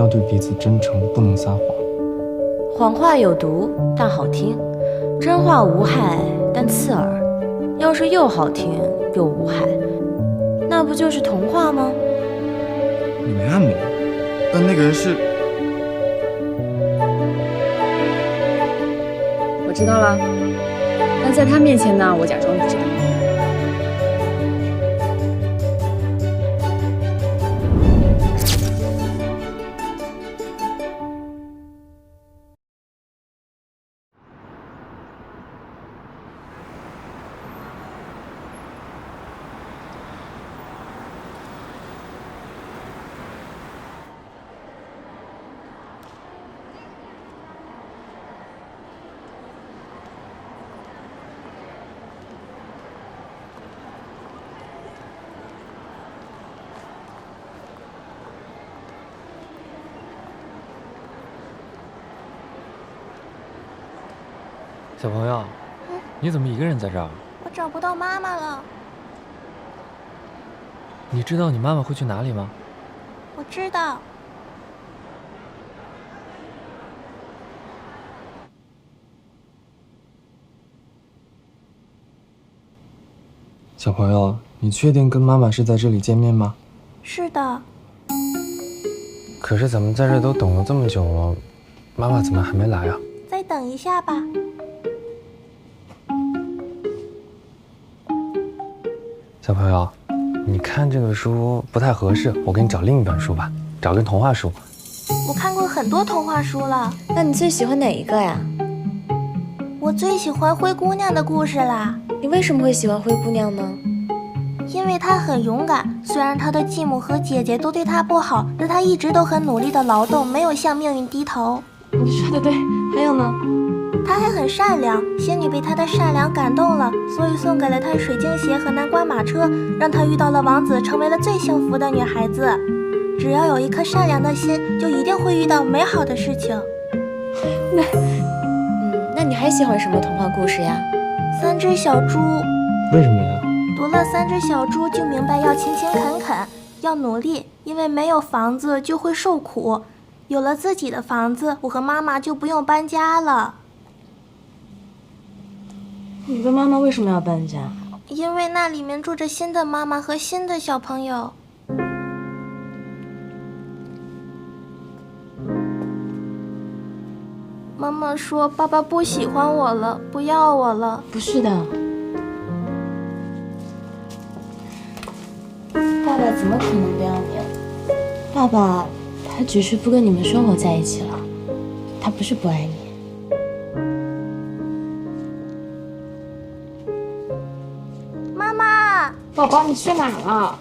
要对彼此真诚，不能撒谎。谎话有毒，但好听；真话无害，但刺耳。要是又好听又无害，那不就是童话吗？你没按摩，但那个人是……我知道了，但在他面前呢，我假装不知道。小朋友，你怎么一个人在这儿？我找不到妈妈了。你知道你妈妈会去哪里吗？我知道。小朋友，你确定跟妈妈是在这里见面吗？是的。可是咱们在这都等了这么久了，妈妈怎么还没来啊？再等一下吧。小朋友，你看这个书不太合适，我给你找另一本书吧，找个童话书。我看过很多童话书了。那你最喜欢哪一个呀？我最喜欢灰姑娘的故事啦。你为什么会喜欢灰姑娘呢？因为她很勇敢，虽然她的继母和姐姐都对她不好，但她一直都很努力的劳动，没有向命运低头。你说的对，还有呢？她还很善良，仙女被她的善良感动了，所以送给了她水晶鞋和南瓜马车，让她遇到了王子，成为了最幸福的女孩子。只要有一颗善良的心，就一定会遇到美好的事情。那你还喜欢什么童话故事呀？三只小猪。为什么呀？读了三只小猪就明白要勤勤恳恳，要努力，因为没有房子就会受苦，有了自己的房子，我和妈妈就不用搬家了。你跟妈妈为什么要搬家？因为那里面住着新的妈妈和新的小朋友。妈妈说爸爸不喜欢我了，不要我了。不是的，爸爸怎么可能不要你？爸爸他只是不跟你们生活在一起了，他不是不爱你。妈妈，宝宝，你去哪了？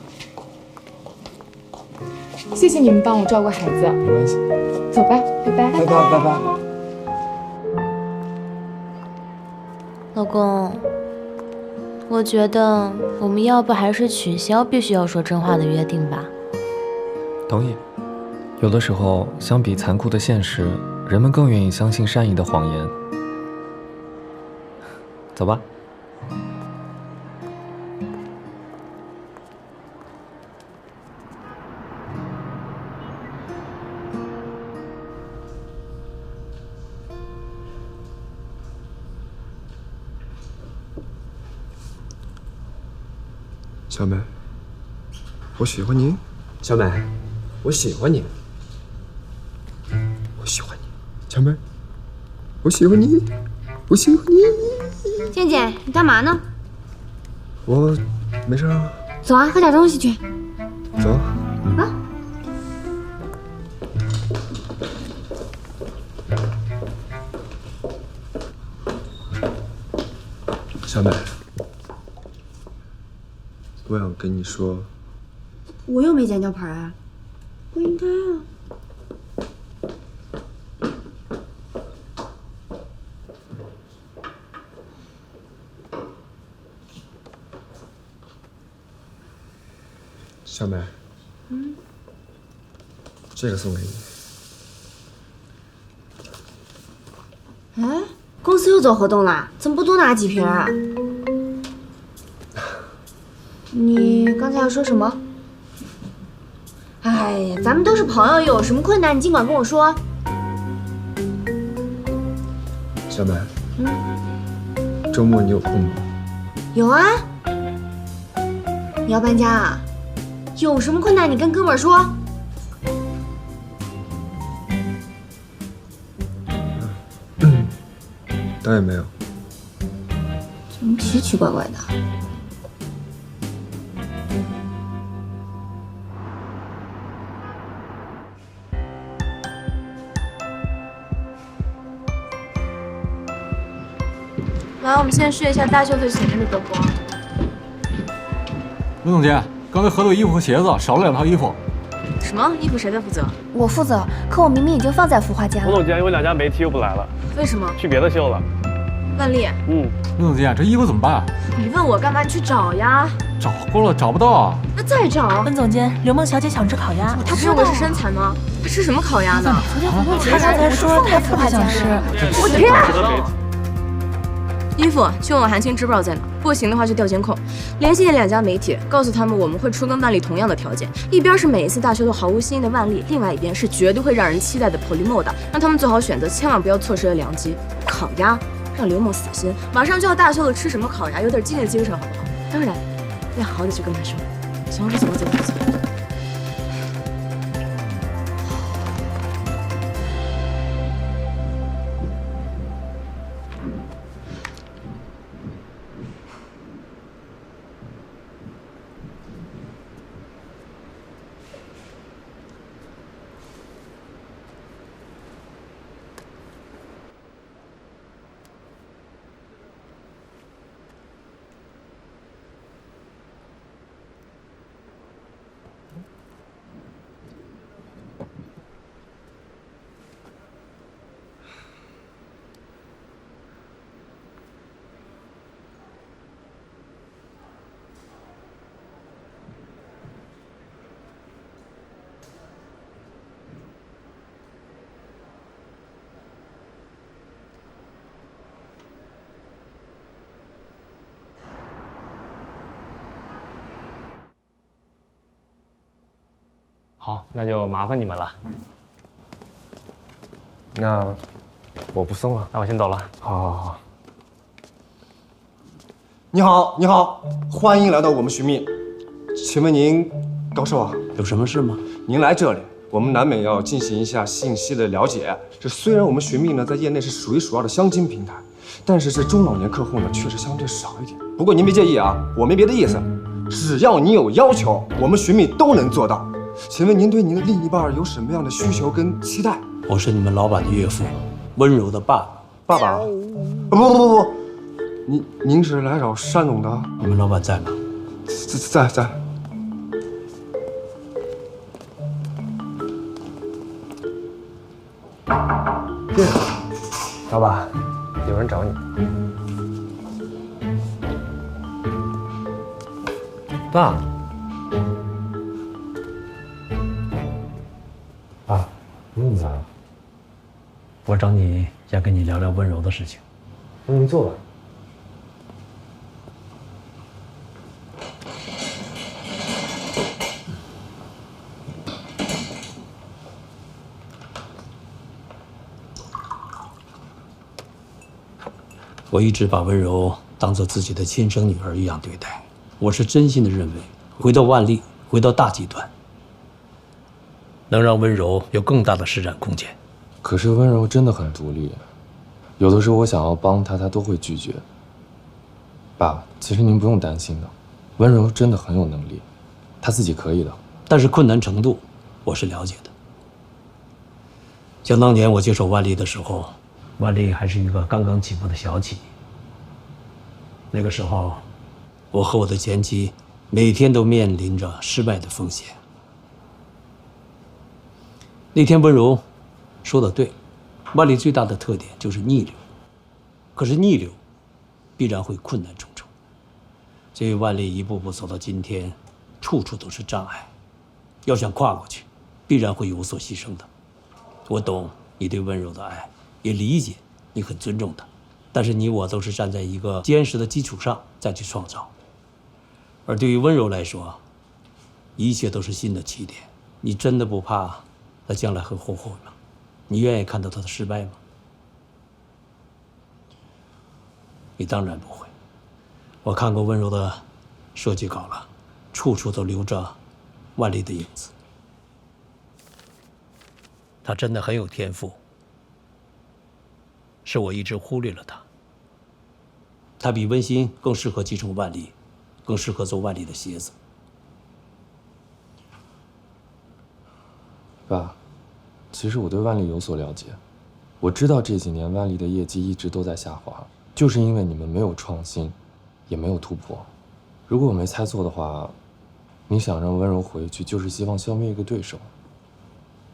谢谢你们帮我照顾孩子。没关系。走吧，拜拜。拜拜拜拜。老公，我觉得我们要不还是取消必须要说真话的约定吧。同意。有的时候，相比残酷的现实，人们更愿意相信善意的谎言。走吧。小美，我喜欢你。小美，我喜欢你。我喜欢你。小美，我喜欢你。我喜欢你。健健，你干嘛呢？我没事啊。走啊，喝点东西去。走。啊。小美。我想跟你说，我又没捡吊牌啊，不应该啊。小美，这个送给你。哎，公司又做活动啦，怎么不多拿几瓶啊？你刚才要说什么？哎，哎呀，咱们都是朋友，有什么困难你尽管跟我说。小白，周末你有空吗？有啊。你要搬家啊？有什么困难你跟哥们儿说。倒也没有。怎么奇奇怪怪的？来，我们先试一下大秀最前面的灯光。温总监，刚才合作衣服和鞋子少了2套衣服。什么衣服谁在负责？我负责，可我明明已经放在孵化间了。洪总监，有2家媒体又不来了，为什么？去别的秀了。万丽，温总监，这衣服怎么办啊？你问我干嘛？你去找呀。找过了，找不到啊。那再找。温总监，刘梦小姐想吃烤鸭，她认为是身材吗？她吃什么烤鸭呢？她刚才说她不太想吃。我天！衣服，去问我韩青知不知道在哪？不行的话就调监控，联系那2家媒体，告诉他们我们会出跟万丽同样的条件，一边是每一次大秀都毫无新意的万丽，另外一边是绝对会让人期待的 Polymo 的，让他们做好选择，千万不要错失了良机。烤鸭，让刘梦死心，马上就要大秀了，吃什么烤鸭？有点敬业精神好不好？当然，要好好的去跟他说。行，走。好，那就麻烦你们了。那我不送了，那我先走了。好。你好，欢迎来到我们寻觅。请问您高寿啊？有什么事吗？您来这里，我们难免要进行一下信息的了解。这虽然我们寻觅呢在业内是数一数二的相亲平台，但是这中老年客户呢确实相对少一点。不过您别介意啊，我没别的意思，只要你有要求，我们寻觅都能做到。请问您对您的另一半有什么样的需求跟期待？我是你们老板的岳父，温柔的爸爸。爸爸？不，您是来找单总的？你们老板在吗？在。进来，老板，有人找你。爸。你怎么来了？我找你想跟你聊聊温柔的事情。那您坐吧。我一直把温柔当做自己的亲生女儿一样对待。我是真心的认为，回到万丽，回到大集团，能让温柔有更大的施展空间。可是温柔真的很独立，有的时候我想要帮她，她都会拒绝。爸，其实您不用担心的，温柔真的很有能力，她自己可以的。但是困难程度，我是了解的。想当年我接手万丽的时候，万丽还是一个刚刚起步的小企业。那个时候，我和我的前妻每天都面临着失败的风险。那天温柔说的对，万丽最大的特点就是逆流，可是逆流必然会困难重重。所以万丽一步步走到今天，处处都是障碍，要想跨过去，必然会有所牺牲的。我懂你对温柔的爱，也理解你很尊重她，但是你我都是站在一个坚实的基础上再去创造。而对于温柔来说，一切都是新的起点，你真的不怕他将来会后悔吗？你愿意看到他的失败吗？你当然不会。我看过温柔的设计稿了，处处都留着万丽的影子。他真的很有天赋，是我一直忽略了他。他比温馨更适合继承万丽，更适合做万丽的鞋子。爸，其实我对万丽有所了解，我知道这几年万丽的业绩一直都在下滑，就是因为你们没有创新，也没有突破。如果我没猜错的话，你想让温柔回去，就是希望消灭一个对手。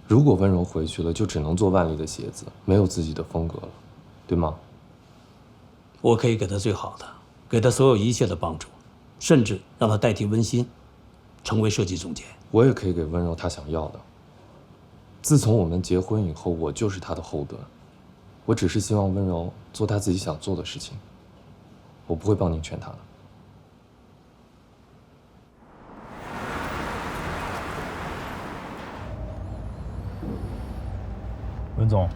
如果温柔回去了，就只能做万丽的鞋子，没有自己的风格了，对吗？我可以给他最好的，给他所有一切的帮助，甚至让他代替温馨，成为设计总监。我也可以给温柔她想要的。自从我们结婚以后，我就是她的后盾。我只是希望温柔做她自己想做的事情，我不会帮您劝她的。温总，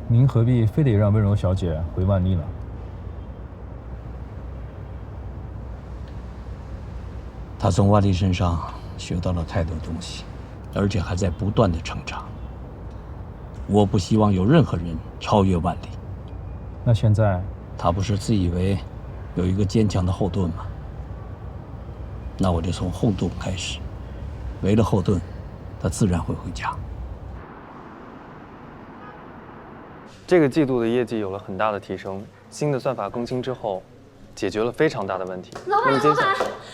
您何必非得让温柔小姐回万丽呢？她从万丽身上学到了太多东西，而且还在不断的成长。我不希望有任何人超越万丽。那现在，她不是自以为有一个坚强的后盾吗？那我就从后盾开始，没了后盾，她自然会回家。这个季度的业绩有了很大的提升，新的算法更新之后，解决了非常大的问题。老板，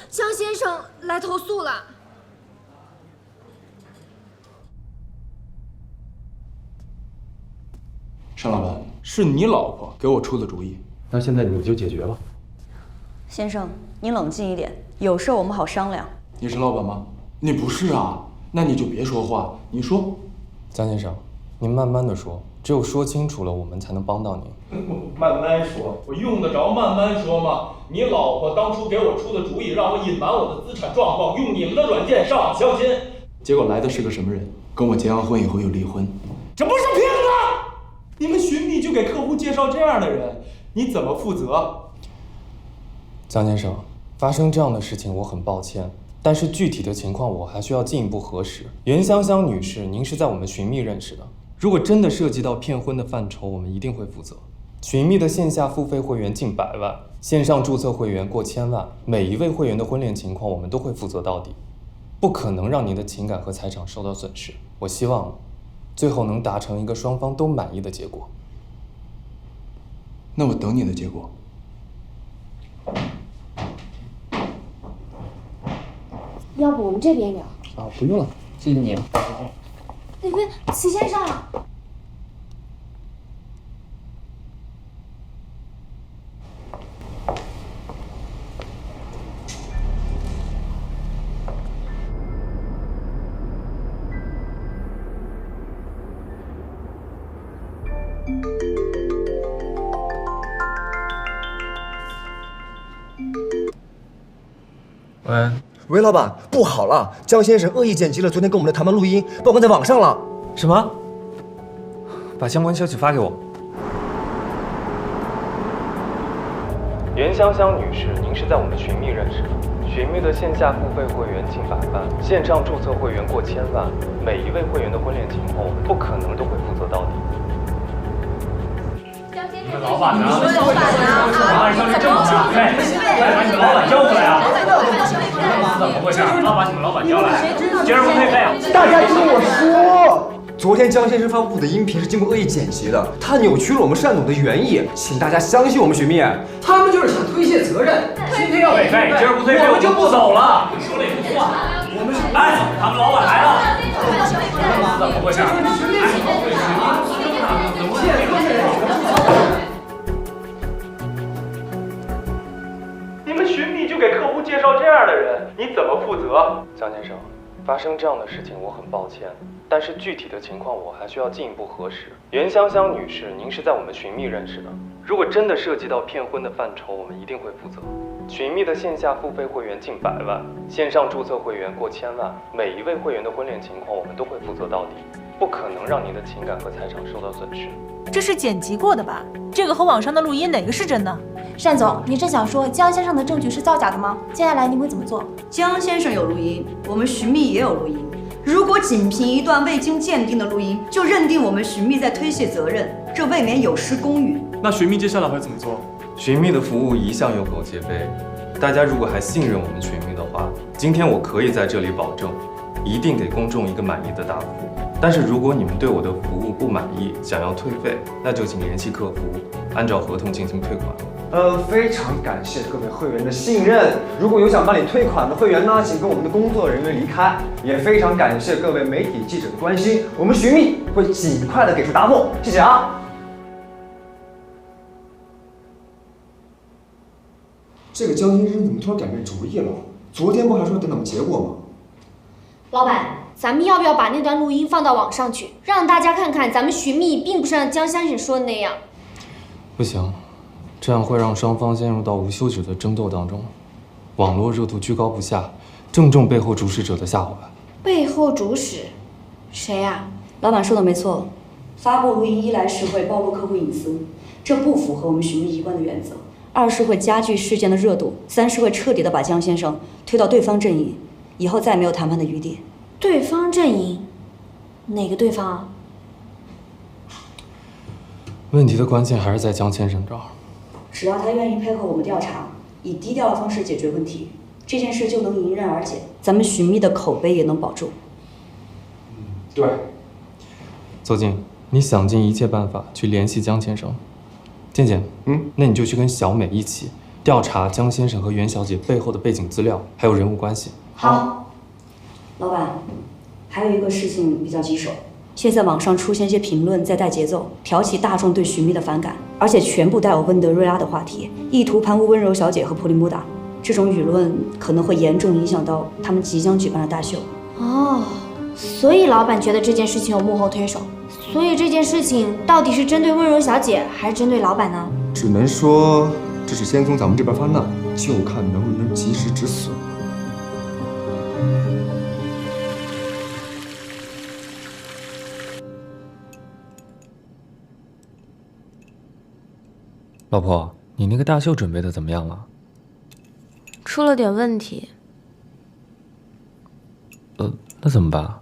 江先生来投诉了。单老板，是你老婆给我出的主意，那现在你们就解决了。先生，您冷静一点，有事我们好商量。你是老板吗？你不是啊，那你就别说话，你说。江先生，您慢慢的说，只有说清楚了，我们才能帮到您。慢慢说，我用得着慢慢说吗？你老婆当初给我出的主意，让我隐瞒我的资产状况，用你们的软件上网相亲，结果来的是个什么人？跟我结完婚以后又离婚，这不是骗子！你们寻觅就给客户介绍这样的人，你怎么负责？江先生，发生这样的事情我很抱歉，但是具体的情况我还需要进一步核实。袁香香女士，您是在我们寻觅认识的，如果真的涉及到骗婚的范畴，我们一定会负责。寻觅的线下付费会员近100万，线上注册会员过1000万，每一位会员的婚恋情况我们都会负责到底，不可能让您的情感和财产受到损失。我希望最后能达成一个双方都满意的结果。那我等你的结果。要不我们这边聊？啊，不用了，谢谢你啊。那边齐先生。喂，老板，不好了，江先生恶意剪辑了昨天跟我们的谈判录音，曝光在网上了。什么？把相关消息发给我。袁香香女士，您是在我们寻觅认识的，寻觅的线下付费会员近100万，线上注册会员过1000万，每一位会员的婚恋情况，我们不可能都会负责到底。你们老板呢？你们老板呢？啊！怎么快把你们老板叫过来啊！怎么回事？快把你们老板叫来！今儿不配备啊！大家听我说，昨天江先生发布的音频是经过恶意剪辑的，他扭曲了我们单总的原意，请大家相信我们寻觅。他们就是想推卸责任，今天要退费，今儿不退费我们就不走了。你说了也不算，我们来，他们老板来了。怎么回事？你们寻觅就给客户介绍这样的人，你怎么负责？江先生，发生这样的事情我很抱歉，但是具体的情况我还需要进一步核实。袁香香女士，您是在我们寻觅认识的，如果真的涉及到骗婚的范畴，我们一定会负责。寻觅的线下付费会员近100万，线上注册会员过1000万，每一位会员的婚恋情况我们都会负责到底，不可能让您的情感和财产受到损失。这是剪辑过的吧？这个和网上的录音哪个是真的？单总，你是想说江先生的证据是造假的吗？接下来你会怎么做？江先生有录音，我们寻觅也有录音。如果仅凭一段未经鉴定的录音就认定我们寻觅在推卸责任，这未免有失公允。那寻觅接下来会怎么做？寻觅的服务一向有口皆碑，大家如果还信任我们寻觅的话，今天我可以在这里保证，一定给公众一个满意的答复。但是如果你们对我的服务不满意，想要退费，那就请联系客服，按照合同进行退款。非常感谢各位会员的信任。如果有想办理退款的会员呢，请跟我们的工作人员离开。也非常感谢各位媒体记者的关心，我们寻觅会尽快的给出答复。谢谢啊。这个江先生怎么突然改变主意了？昨天不还说等等结果吗？老板，咱们要不要把那段录音放到网上去，让大家看看咱们寻觅并不是像江先生说的那样？不行，这样会让双方陷入到无休止的争斗当中，网络热度居高不下，正中背后主使者的下怀。背后主使，谁呀？老板说的没错，发布录音一来是会暴露客户隐私，这不符合我们寻觅一贯的原则；二是会加剧事件的热度；三是会彻底的把江先生推到对方阵营，以后再没有谈判的余地。对方阵营？哪个对方啊？问题的关键还是在江先生这儿。只要他愿意配合我们调查，以低调的方式解决问题，这件事就能迎刃而解，咱们寻觅的口碑也能保住。对。邹静，你想尽一切办法去联系江先生。健健，那你就去跟小美一起调查江先生和袁小姐背后的背景资料，还有人物关系。好。老板，还有一个事情比较棘手，现在网上出现一些评论在带节奏，挑起大众对寻觅的反感，而且全部带有温德瑞拉的话题，意图盘污温柔小姐和普利穆达。这种舆论可能会严重影响到他们即将举办的大秀。哦，所以老板觉得这件事情有幕后推手，所以这件事情到底是针对温柔小姐还是针对老板呢？只能说这是先从咱们这边发难，就看能不能及时止损。老婆，你那个大秀准备的怎么样了？出了点问题。那怎么办？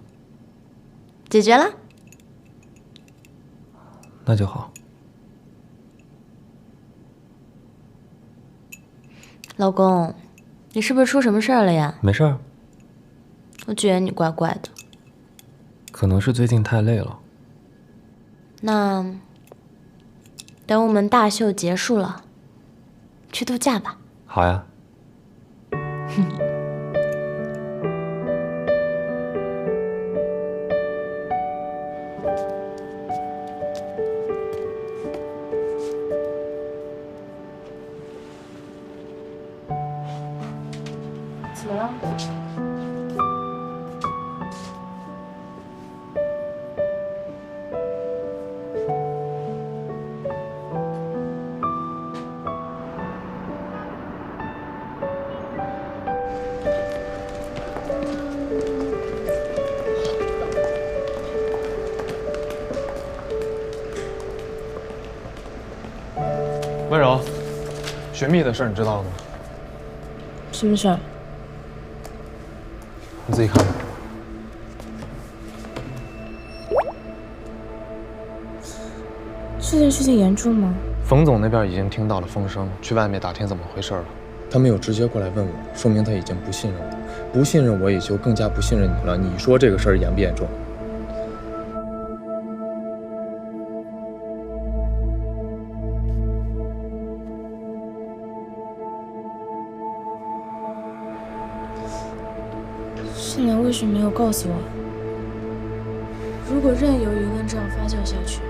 解决了。那就好。老公，你是不是出什么事儿了呀？没事儿。我觉得你怪怪的。可能是最近太累了。那等我们大秀结束了，去度假吧。好呀。怎么了？温柔，寻觅的事你知道了吗？什么事儿？你自己看吧。这件事情严重吗？冯总那边已经听到了风声，去外面打听怎么回事了。他没有直接过来问我，说明他已经不信任我，不信任我也就更加不信任你了。你说这个事儿严不严重？盛良为什么没有告诉我？如果任由舆论这样发酵下去，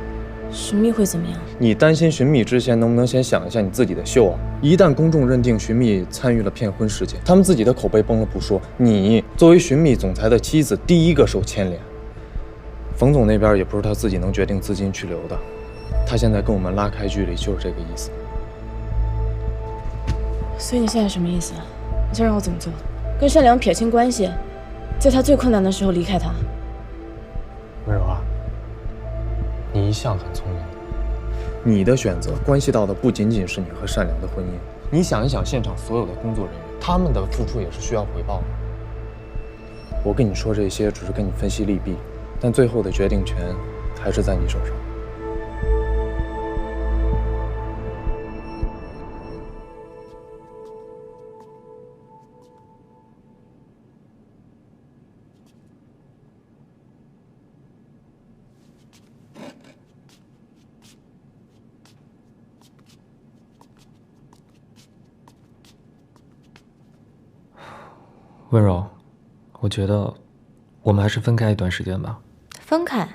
寻觅会怎么样？你担心寻觅之前，能不能先想一下你自己的秀啊？一旦公众认定寻觅参与了骗婚事件，他们自己的口碑崩了不说，你作为寻觅总裁的妻子，第一个受牵连。冯总那边也不是他自己能决定资金去留的，他现在跟我们拉开距离就是这个意思。所以你现在什么意思？你想让我怎么做？跟善良撇清关系，在他最困难的时候离开他？温柔啊，你一向很聪明，你的选择关系到的不仅仅是你和善良的婚姻。你想一想，现场所有的工作人员，他们的付出也是需要回报的。我跟你说这些，只是跟你分析利弊，但最后的决定权还是在你手上。温柔，我觉得我们还是分开一段时间吧。分开？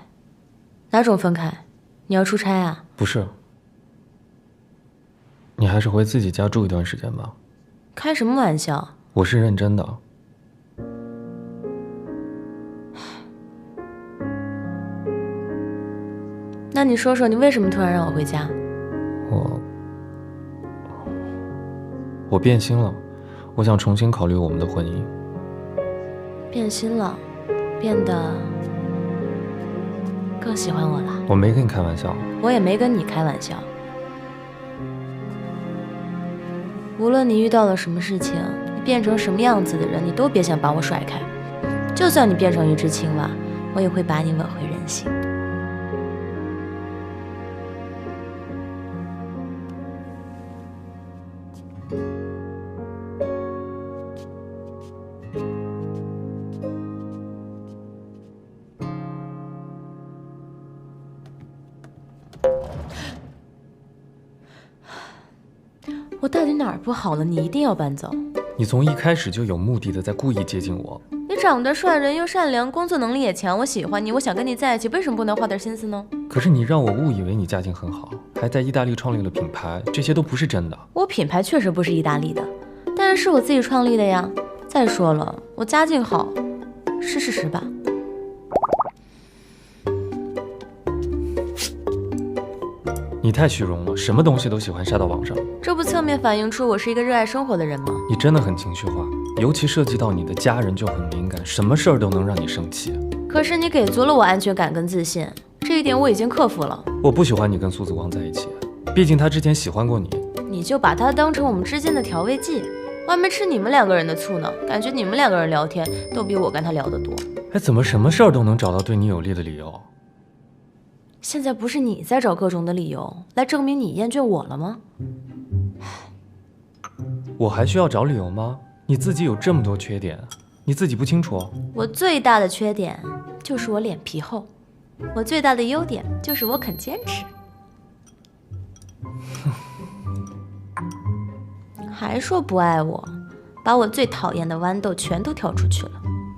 哪种分开？你要出差啊？不是，你还是回自己家住一段时间吧。开什么玩笑？我是认真的。那你说说，你为什么突然让我回家？我变心了，我想重新考虑我们的婚姻。变心了，变得更喜欢我了。我没跟你开玩笑。我也没跟你开玩笑。无论你遇到了什么事情，你变成什么样子的人，你都别想把我甩开。就算你变成一只青蛙，我也会把你吻回人心。我到底哪儿不好了？你一定要搬走？你从一开始就有目的的在故意接近我。你长得帅，人又善良，工作能力也强，我喜欢你，我想跟你在一起，为什么不能花点心思呢？可是你让我误以为你家境很好，还在意大利创立了品牌，这些都不是真的。我品牌确实不是意大利的，但是我自己创立的呀。再说了，我家境好，是事实吧？你太虚荣了，什么东西都喜欢晒到网上。这不侧面反映出我是一个热爱生活的人吗？你真的很情绪化，尤其涉及到你的家人就很敏感，什么事儿都能让你生气。可是你给足了我安全感跟自信，这一点我已经克服了。我不喜欢你跟苏子光在一起，毕竟他之前喜欢过你。你就把他当成我们之间的调味剂，我还没吃你们两个人的醋呢，感觉你们两个人聊天都比我跟他聊得多。哎，怎么什么事儿都能找到对你有利的理由？现在不是你在找各种的理由来证明你厌倦我了吗？我还需要找理由吗？你自己有这么多缺点，你自己不清楚？我最大的缺点就是我脸皮厚，我最大的优点就是我肯坚持。还说不爱我，把我最讨厌的豌豆全都挑出去了。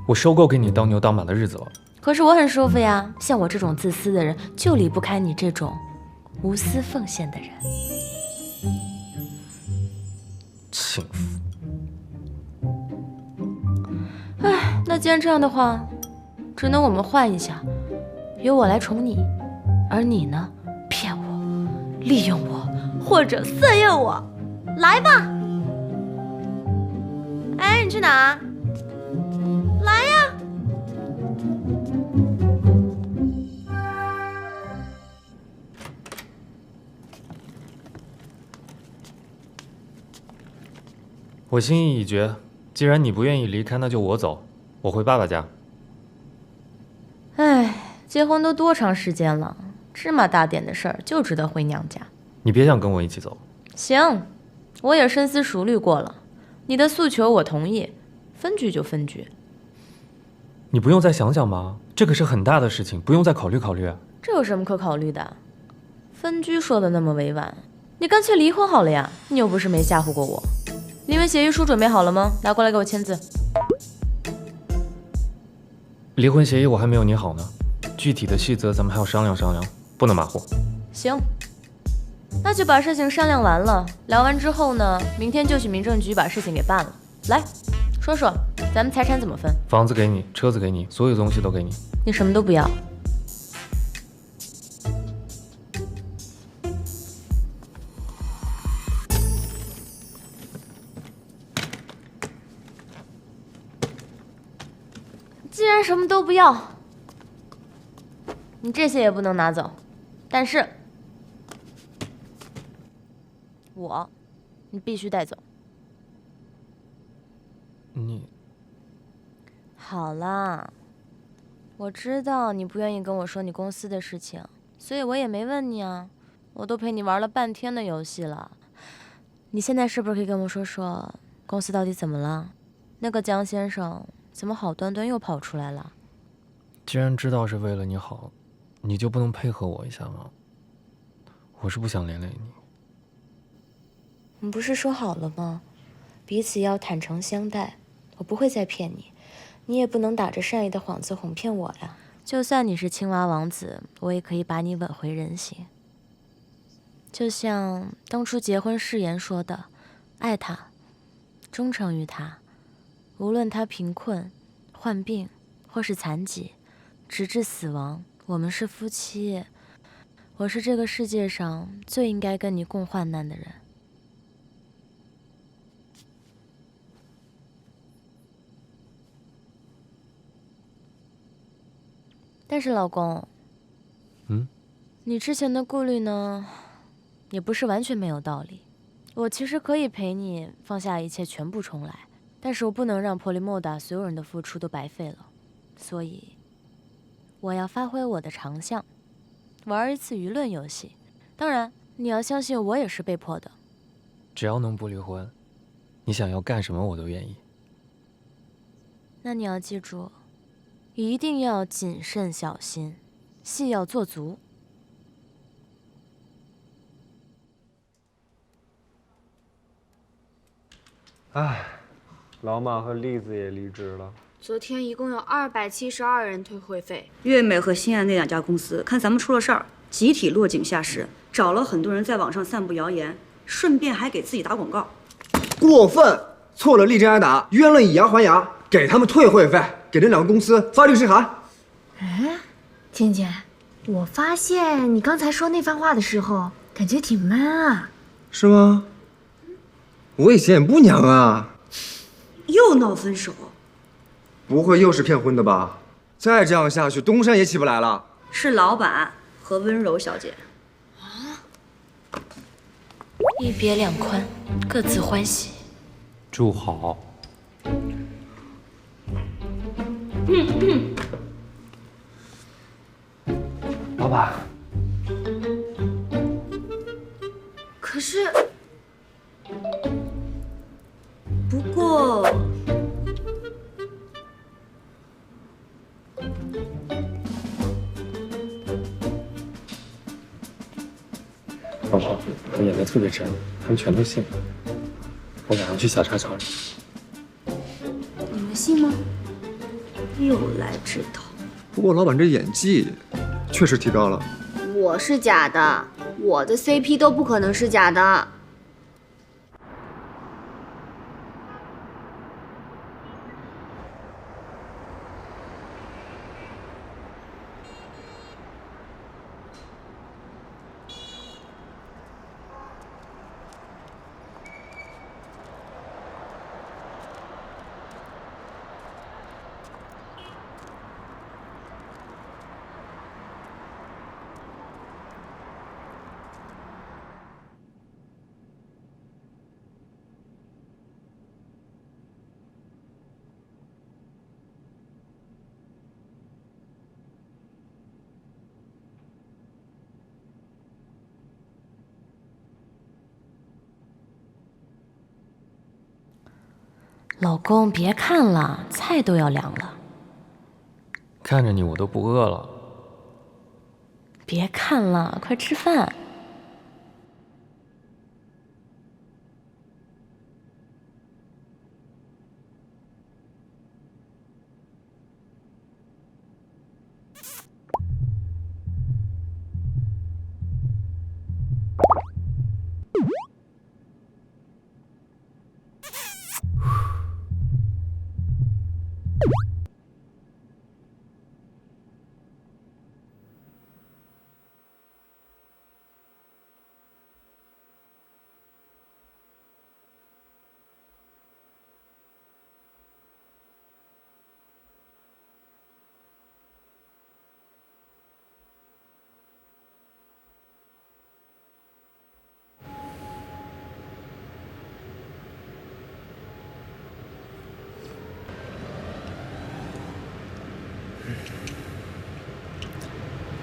我受够给你当牛当马的日子了。可是我很舒服呀，像我这种自私的人就离不开你这种无私奉献的人。幸福。哎，那既然这样的话，只能我们换一下，由我来宠你，而你呢，骗我、利用我或者色诱我，来吧！哎，你去哪？来呀！我心意已决，既然你不愿意离开，那就我走，我回爸爸家。哎，结婚都多长时间了，芝麻大点的事儿就知道回娘家。你别想跟我一起走。行，我也深思熟虑过了，你的诉求我同意，分居就分居。你不用再想想吗？这可是很大的事情，不用再考虑考虑。这有什么可考虑的？分居说的那么委婉，你干脆离婚好了呀，你又不是没吓唬过我。离婚协议书准备好了吗？拿过来给我签字。离婚协议我还没有拟好呢，具体的细则咱们还要商量商量，不能马虎。行，那就把事情商量完了，聊完之后呢，明天就去民政局把事情给办了。来，说说咱们财产怎么分？房子给你，车子给你，所有东西都给你。你什么都不要。既然什么都不要，你这些也不能拿走，但是你必须带走。你好啦，我知道你不愿意跟我说你公司的事情，所以我也没问你啊。我都陪你玩了半天的游戏了，你现在是不是可以跟我说说公司到底怎么了？那个江先生怎么好端端又跑出来了？既然知道是为了你好，你就不能配合我一下吗？我是不想连累你。我们不是说好了吗？彼此要坦诚相待，我不会再骗你，你也不能打着善意的幌子哄骗我呀。就算你是青蛙王子，我也可以把你吻回人形。就像当初结婚誓言说的，爱他，忠诚于他，无论他贫困、患病或是残疾，直至死亡，我们是夫妻。我是这个世界上最应该跟你共患难的人。但是老公，你之前的顾虑呢，也不是完全没有道理。我其实可以陪你放下一切，全部重来，但是我不能让普利莫达所有人的付出都白费了，所以我要发挥我的长项，玩一次舆论游戏。当然，你要相信我也是被迫的。只要能不离婚，你想要干什么我都愿意。那你要记住，一定要谨慎小心，戏要做足。唉，老马和栗子也离职了。昨天一共有272人退会费。粤美和新岸那2家公司看咱们出了事儿，集体落井下石，找了很多人在网上散布谣言，顺便还给自己打广告。过分！错了立正挨打，冤了以牙还牙，给他们退会费，给这2个公司发律师函。哎，倩倩，我发现你刚才说那番话的时候，感觉挺 man 啊。是吗？我以前也不娘啊。又闹分手？不会又是骗婚的吧？再这样下去，东山也起不来了。是老板和温柔小姐。一别两宽，各自欢喜。祝好。老板，可是，不过，老婆，我演的特别真，他们全都信了。我马上去小茶厂里。你们信吗？又来这套。不过老板这演技确实提高了。我是假的，我的 CP 都不可能是假的。老公，别看了，菜都要凉了。看着你我都不饿了。别看了，快吃饭。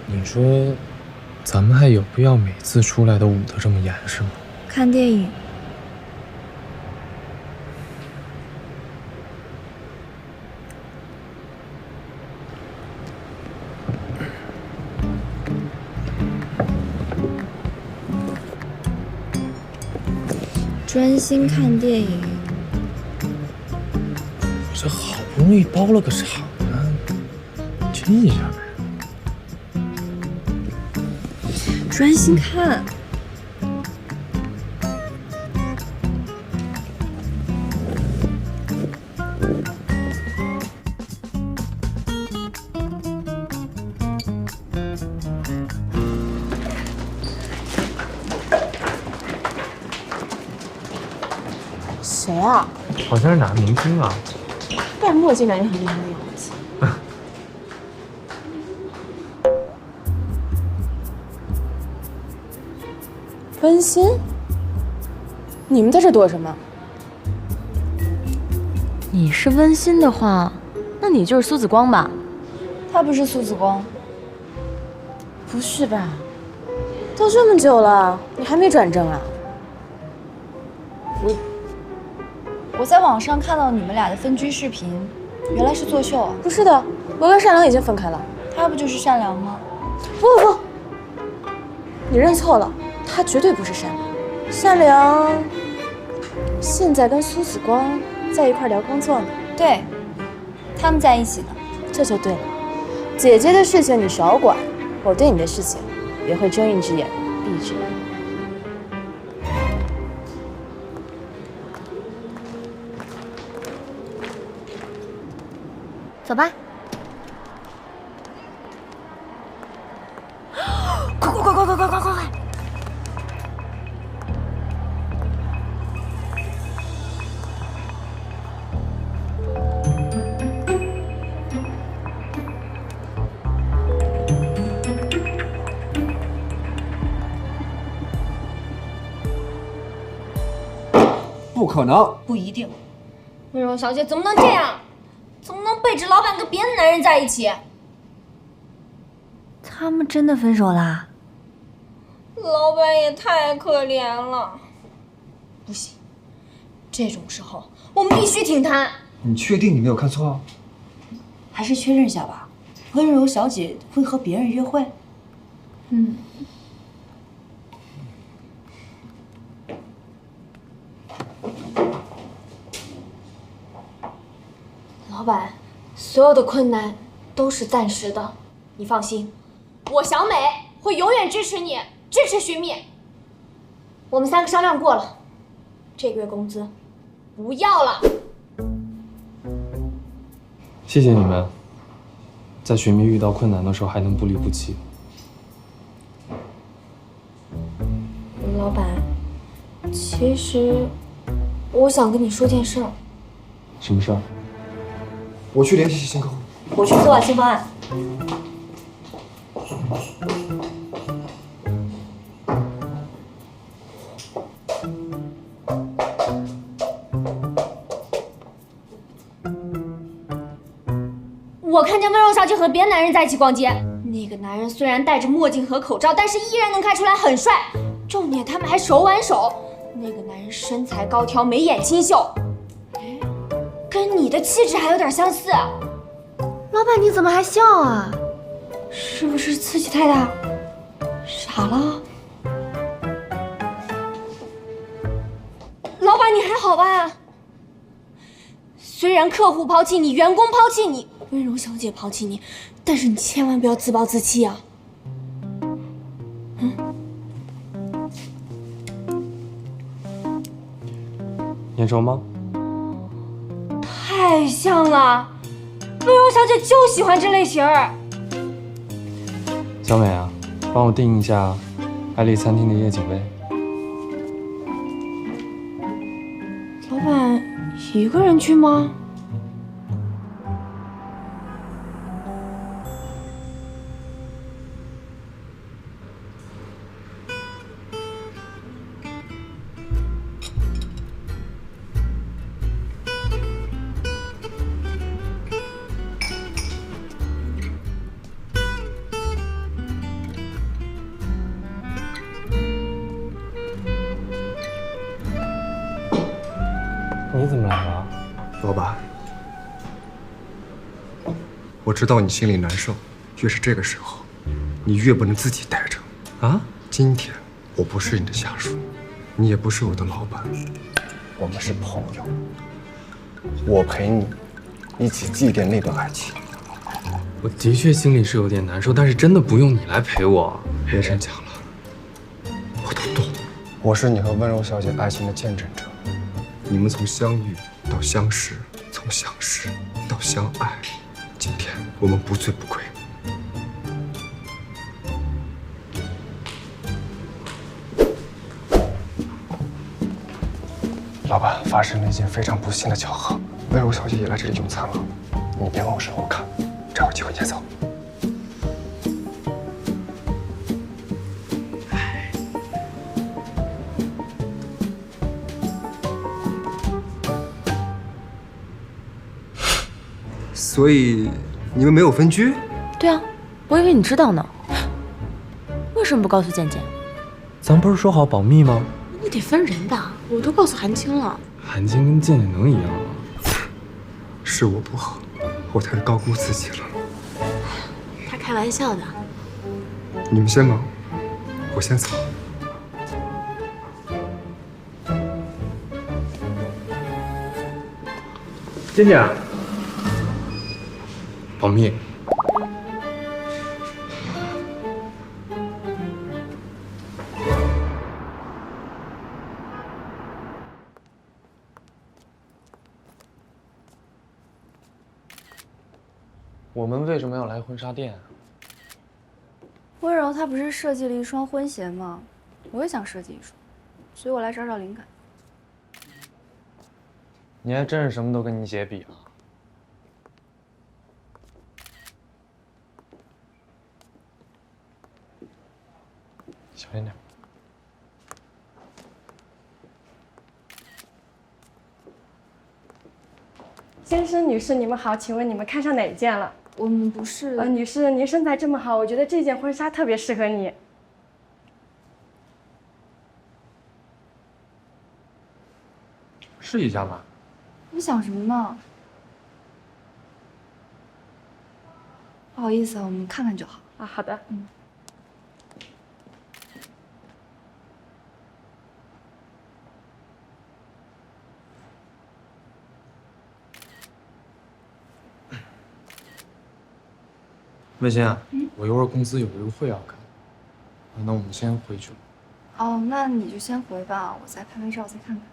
你说，咱们还有必要每次出来都捂得这么严实吗？看电影。专心看电影。这好不容易包了个场啊，亲一下呗。专心看。谁啊？好像是哪个明星啊？戴墨镜感觉很厉害的样子。温馨？你们在这躲什么？你是温馨的话，那你就是苏子光吧？他不是苏子光。不是吧？都这么久了，你还没转正啊？我在网上看到你们俩的分居视频，原来是作秀啊！不是的，我跟善良已经分开了。他不就是善良吗？不，你认错了，他绝对不是善良。善良现在跟苏子光在一块聊工作呢。对，他们在一起呢。这就对了。姐姐的事情你少管，我对你的事情也会睁一只眼闭一只眼。走吧。快！不可能，不一定。温柔小姐怎么能这样？怎么能背着老板跟别的男人在一起？他们真的分手啦？老板也太可怜了。不行，这种时候我们必须挺他。你确定你没有看错啊？还是确认一下吧。温柔小姐会和别人约会？老板，所有的困难都是暂时的，你放心，我小美会永远支持你，支持徐宓。我们3个商量过了，这个月工资不要了。谢谢你们，在寻觅遇到困难的时候还能不离不弃。老板，其实我想跟你说件事儿。什么事儿？我去联系新客户。我去策划新方案。我看见温柔小姐和别的男人在一起逛街，那个男人虽然戴着墨镜和口罩，但是依然能看出来很帅。重点他们还手挽手，那个男人身材高挑，眉眼清秀，跟你的气质还有点相似。老板，你怎么还笑啊？是不是刺激太大？傻了？老板，你还好吧？虽然客户抛弃你，员工抛弃你，温柔小姐抛弃你，但是你千万不要自暴自弃啊！眼熟吗？太像了，温柔小姐就喜欢这类型儿。小美啊，帮我订一下艾丽餐厅的夜景位。老板一个人去吗？你怎么来了？老板，我知道你心里难受，越是这个时候，你越不能自己待着啊。今天我不是你的下属，你也不是我的老板，我们是朋友。我陪你一起祭奠那段爱情。我的确心里是有点难受，但是真的不用你来陪我。别这样讲了，我都懂。我是你和温柔小姐爱情的见证者，你们从相遇到相识，从相识到相爱，今天我们不醉不归。老板，发生了一件非常不幸的巧合，温柔小姐也来这里用餐了。你别往我身后看，找个机会撵走。所以你们没有分居？对啊，我以为你知道呢。为什么不告诉健健？咱不是说好保密吗？你得分人的，我都告诉韩青了。韩青跟健健能一样吗？是我不好，我太高估自己了。他开玩笑的。你们先忙，我先走。健健，保密。我们为什么要来婚纱店？温柔她不是设计了一双婚鞋吗？我也想设计一双，所以我来找找灵感。你还真是什么都跟你姐比啊！小心点。先生、女士，你们好，请问你们看上哪一件了？我们不是。女士，您身材这么好，我觉得这件婚纱特别适合你。试一下嘛。你想什么呢？不好意思啊，我们看看就好。啊，好的。魏欣啊，我一会儿公司有一个会要开，那我们先回去了。哦，那你就先回吧，我再拍拍照，再看看。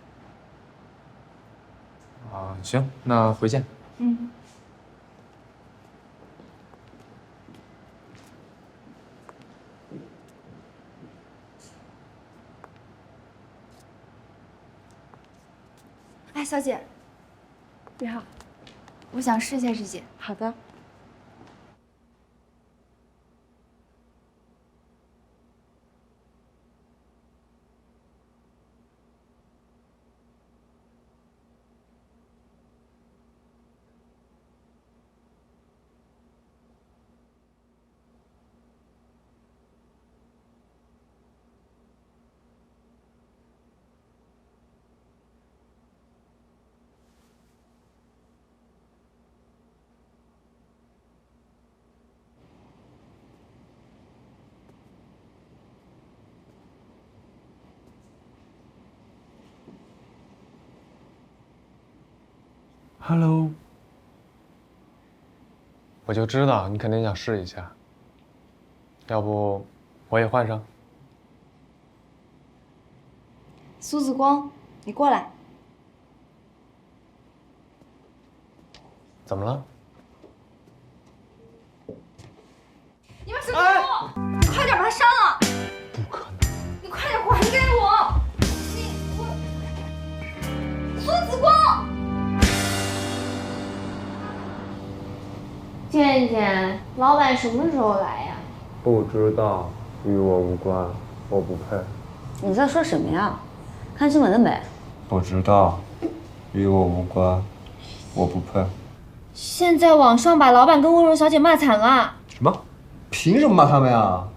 啊，行，那回见。嗯。哎，小姐，你好，我想试一下这件。好的。Hello， 我就知道你肯定想试一下，要不我也换上。苏子光，你过来。怎么了？你把手给我！你快点把它删了！不可能！你快点还给我！苏子光！健健，老板什么时候来呀？不知道，与我无关，我不配。你在说什么呀？看新闻的没？不知道，与我无关，我不配。现在网上把老板跟温柔小姐骂惨了。什么？凭什么骂他们呀？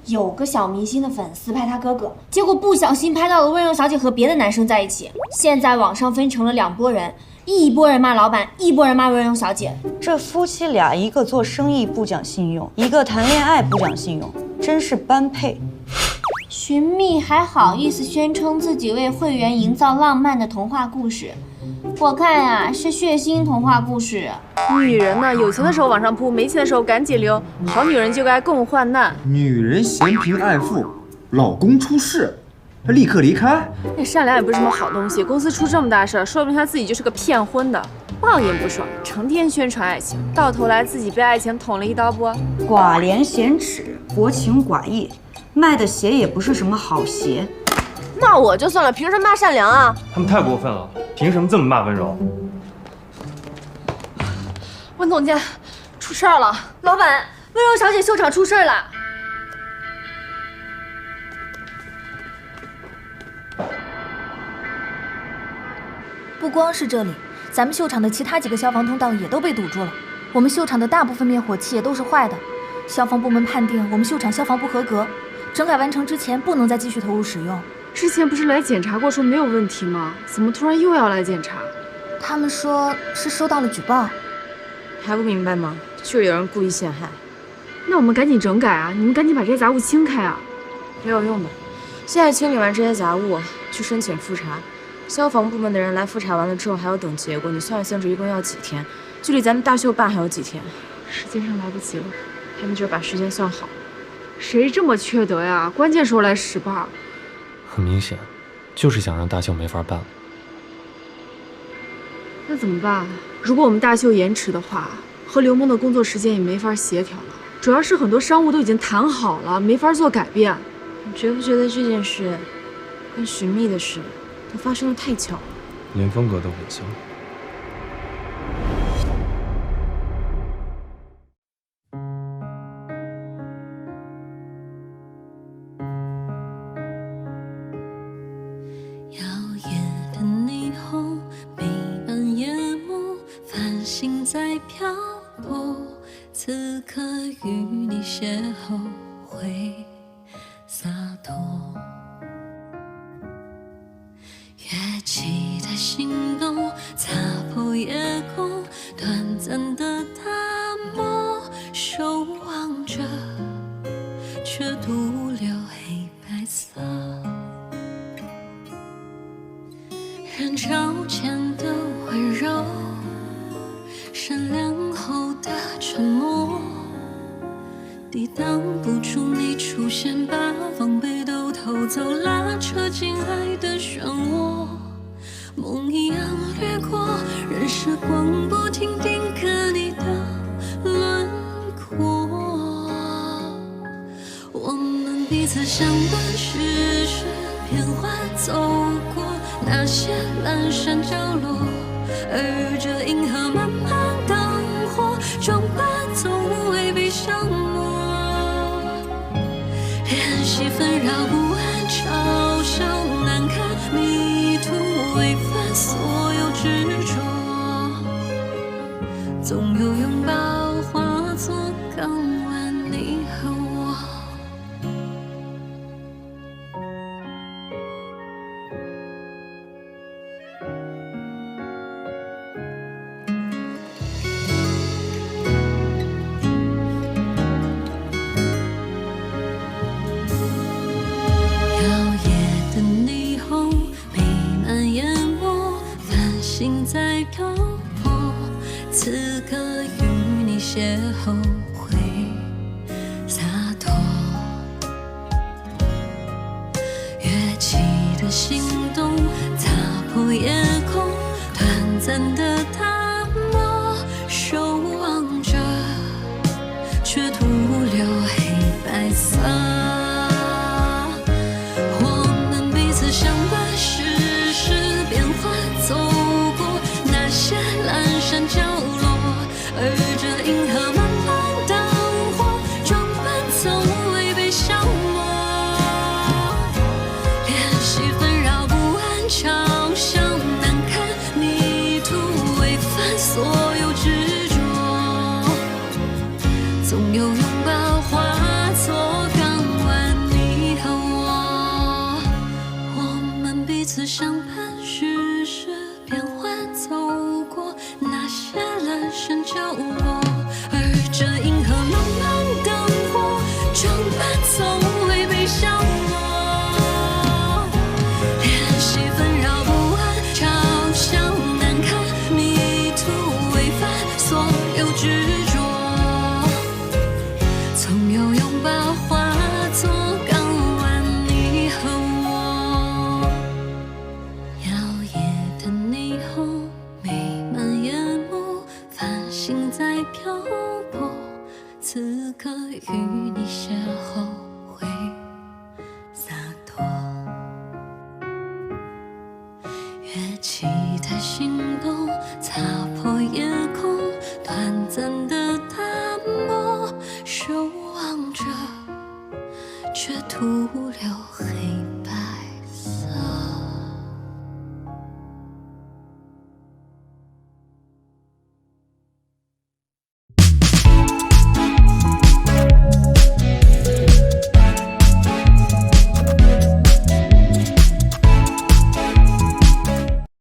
有个小明星的粉丝拍他哥哥，结果不小心拍到了温柔小姐和别的男生在一起。现在网上分成了2拨人，一拨人骂老板，一拨人骂温柔小姐。这夫妻俩，一个做生意不讲信用，一个谈恋爱不讲信用，真是般配。寻觅还好意思宣称自己为会员营造浪漫的童话故事，我看呀是血腥童话故事。女人呢，有钱的时候往上扑，没钱的时候赶紧溜。好女人就该共患难。女人嫌贫爱富，老公出事，她立刻离开。那善良也不是什么好东西，公司出这么大事儿，说明他自己就是个骗婚的，暴饮不爽，成天宣传爱情，到头来自己被爱情捅了一刀不？寡廉鲜耻，薄情寡义，卖的鞋也不是什么好鞋。骂我就算了，凭什么骂善良啊？他们太过分了，凭什么这么骂温柔？温总监，出事儿了！老板，温柔小姐秀场出事儿了。不光是这里，咱们秀场的其他几个消防通道也都被堵住了。我们秀场的大部分灭火器也都是坏的，消防部门判定我们秀场消防不合格，整改完成之前不能再继续投入使用。之前不是来检查过说没有问题吗？怎么突然又要来检查？他们说是收到了举报。还不明白吗？就是有人故意陷害。那我们赶紧整改啊！你们赶紧把这些杂物清开啊！没有用的，现在清理完这些杂物，去申请复查。消防部门的人来复查完了之后还要等结果，你算一算这一共要几天？距离咱们大秀办还有几天？时间上来不及了，他们就是把时间算好。谁这么缺德呀？关键时候来使绊。很明显，就是想让大秀没法办。那怎么办？如果我们大秀延迟的话，和刘梦的工作时间也没法协调了。主要是很多商务都已经谈好了，没法做改变。你觉不觉得这件事跟寻觅的事都发生的太巧了？连风格都很像。在漂泊，此刻与你邂逅会洒脱，跃起的心动，擦破夜空，短暂的淡漠，守望着，却独留黑白色。人潮间的温柔，善良后的沉默，抵挡不住你出现，把防备都偷走，拉扯进爱的漩涡。梦一样掠过，任时光不停定格你的轮廓。我们彼此相伴，世事变幻，走过那些阑珊角落，而这银河慢慢灯火，装扮从未被消磨。练习纷扰不安，嘲笑难堪，迷途违反所有执着，总有拥抱化作港湾，你和我。在漂泊，此刻与你邂逅会洒脱，跃起的心动，擦破夜空，短暂的淡漠，守望着，却徒留黑白色。我们彼此相伴，世事变幻，走那些阑珊角落，而这银河慢慢灯火，装扮从未被消磨。练习纷扰不安，嘲笑难堪，迷途违反所有执着，总有拥抱化作港湾。笑我，而这银河慢慢灯火，装扮从未被消磨，联系纷扰不安，嘲笑难堪，迷途违反所有执着，总有拥抱化作港湾，你和我。摇曳的霓虹弥漫夜幕，繁星在漂泊，此刻与你邂逅。